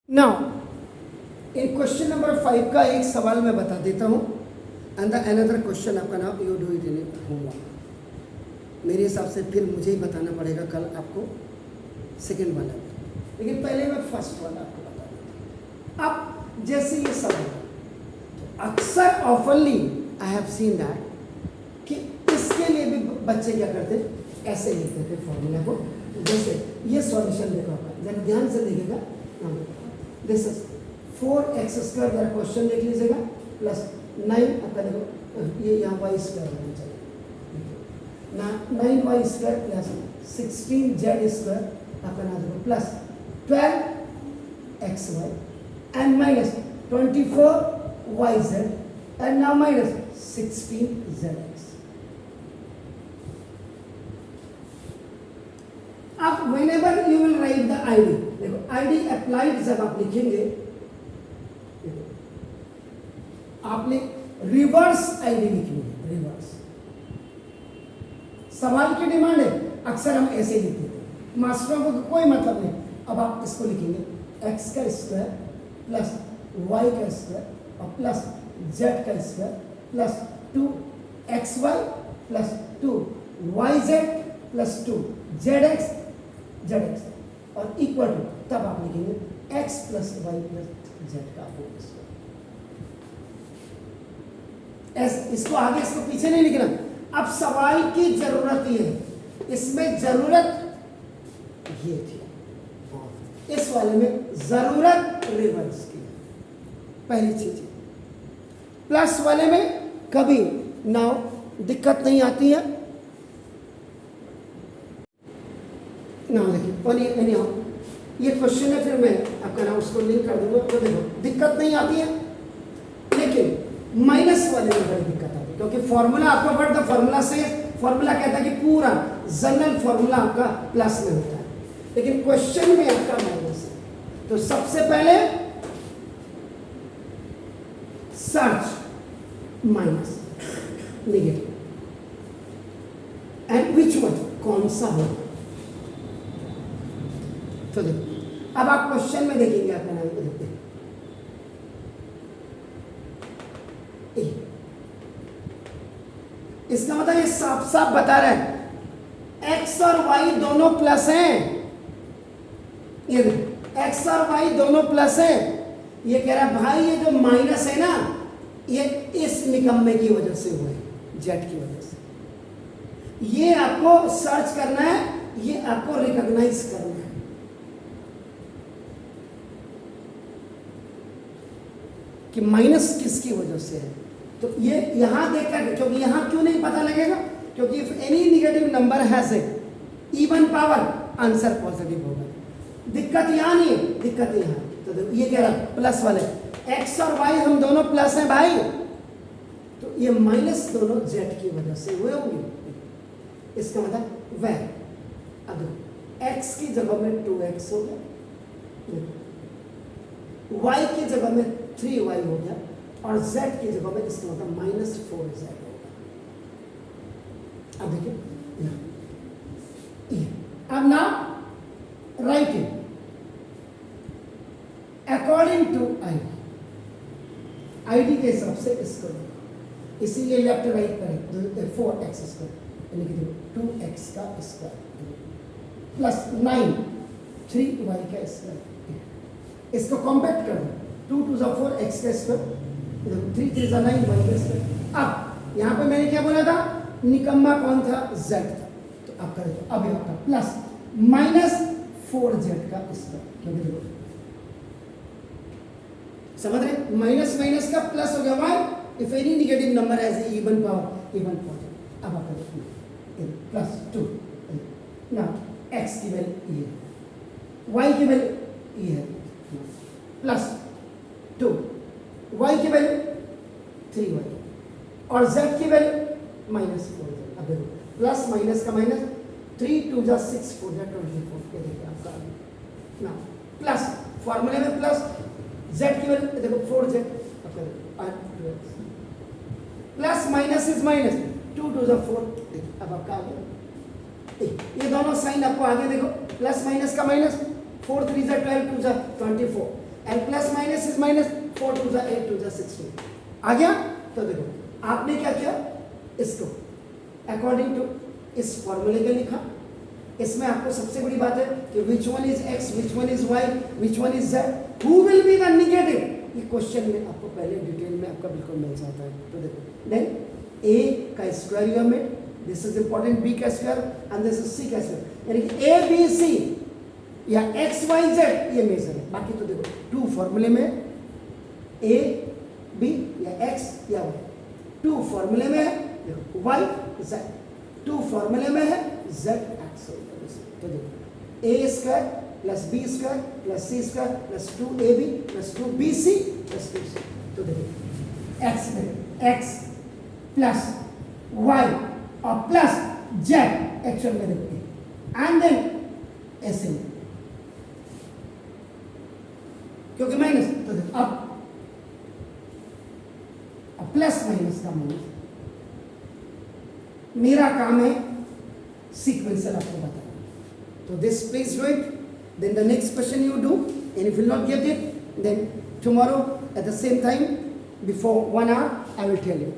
Now in question number 5 का एक सवाल मैं बता देता हूँ एंड द अनदर क्वेश्चन आपका नाम you do it in homework. मेरे हिसाब से फिर मुझे ही बताना पड़ेगा कल आपको सेकेंड वाला, लेकिन पहले मैं फर्स्ट वाला आपको बता देता हूँ। अब जैसे ये सवाल तो अक्सर ऑफनली आई हैव सीन दैट कि इसके लिए भी बच्चे क्या करते ऐसे लिखते थे फॉर्मूला को। जैसे ये सॉल्यूशन देखो आपका, जरा ध्यान से देखिएगा। दिस इज 4x² जरा क्वेश्चन देख लीजिएगा प्लस 9 आपका देखो ये यहाँ y² होना चाहिए ना, 9y² प्लस 16z² आपका ना देखो plus 12xy and minus 24yz and now minus 16zx। अब whenever you will write the ID, देखो ID applied जब आप लिखेंगे, आपने रिवर्स ID लिखनी है। रिवर्स सवाल की डिमांड है, अक्सर हम ऐसे लिखते थे, मास्टरों को कोई मतलब नहीं। अब आप इसको लिखेंगे x² प्लस y² और plus z² plus 2xy plus 2yz plus 2zx और इक्वल टू, तब आप लिखेंगे x plus Y plus Z का होल स्क्वायर। इसको आगे इसको पीछे नहीं लिखना। अब सवाल की जरूरत ये है, इसमें जरूरत ये थी, इस वाले में जरूरत रिवर्स की। पहली चीज प्लस वाले में कभी नाउ दिक्कत नहीं आती है ना। देखिए ये क्वेश्चन है, फिर मैं आपका नाम उसको लिंक कर दूंगा। तो देखो दिक्कत नहीं आती है, लेकिन माइनस वाले में बड़ी दिक्कत आती है, क्योंकि फॉर्मूला आपका बट द फॉर्मूला से फॉर्मूला कहता है कि पूरा जनरल फॉर्मूला आपका प्लस में होता है, लेकिन क्वेश्चन में आपका माइनस है। तो सबसे पहले search minus negative and which one, कौन सा होगा। तो देखो अब आप क्वेश्चन में देखेंगे आपका नाम को देखते हैं, इसका मतलब ये साफ साफ बता रहा है x और y दोनों प्लस हैं। ये देखो x और y दोनों प्लस है। ये कह रहा है भाई ये जो माइनस है ना, ये इस निकम्मे की वजह से हुआ है, z की वजह से। ये आपको सर्च करना है, ये आपको रिकॉग्नाइज करना है कि माइनस किसकी वजह से है। तो ये यहां देखकर, क्योंकि यहां क्यों नहीं पता लगेगा, क्योंकि if any negative number has a even power answer positive होगा। दिक्कत यहां नहीं है, दिक्कत यहां। तो ये कह रहा प्लस वाले x और y हम दोनों प्लस हैं भाई, तो ये माइनस दोनों z की वजह से हुए होंगे। इसका मतलब वह अब x की जगह में 2x हो गया, y की जगह में 3y हो गया, और z की जगह में इसका मतलब -4z होगा। अब देखिए अब ना write it according to ID के हिसाब से इसको, इसीलिए लेफ्ट राइट करें 4x² यानी कि 2x का स्क्वायर प्लस 9 3y का स्क्वायर। इसको कॉम्पैक्ट कर दो, 2 2 4 x का स्क्वायर, 3 3 9 y का स्क्वायर। अब यहाँ पे मैंने क्या बोला था, निकम्मा कौन था, z था। तो अब करें तो अब आपका प्लस -4z का स्क्वायर, क्योंकि देखो समझ रहे, माइनस माइनस का प्लस हो गया। Why if any negative number has even power even positive. अब आप प्लस 2 ना x की वैल्यू ये, y की वैल्यू ये है प्लस 2, y की वैल्यू 3y और z की वैल्यू -4z। अब देखो प्लस माइनस का माइनस, 3 2 6 4 24। ये देखिए आपका ना प्लस फॉर्मूले में प्लस z की वैल्यू देखो 4z, plus minus is minus, 2 2 4। अब आपका आ गया, ये दोनों साइन आपको आगे देखो, प्लस माइनस का minus, 4 3 12 2 24 and plus minus is minus, 4 two जा 8 टू जा 16 आ गया। तो देखो आपने क्या किया, इसको अकॉर्डिंग टू इस फॉर्मूले के लिखा। इसमें आपको सबसे बड़ी बात है कि which one is X, which one is Y, which one is Z, who will be the negative, ये क्वेश्चन में आपको पहले डिटेल में आपका बिल्कुल मिल जाता है। तो देखो देन ए का square you made, this is important, B का square and this is C का स्क्वायर, यानी कि ए बी सी या एक्स वाई जेड ये मेजर है। बाकी तो देखो टू फॉर्मूले में ए बी या एक्स या वाई, टू फॉर्मूले में है देखो वाई जेड, टू फॉर्मूले में है जेड एक्स। तो देखो A square plus B square plus C square plus 2ab plus 2bc plus 2c। तो देखो एक्स में एक्स प्लस वाई और प्लस जेड एक्चुअल में देखो एंड देन ऐसे में क्योंकि माइनस, तो देखो अब प्लस माइनस का माइनस, मेरा काम है सीक्वेंसर आपको बताना। तो this please do it, then the next question you do, and if you will not get it, then tomorrow at the same time before 1 hour I will tell you.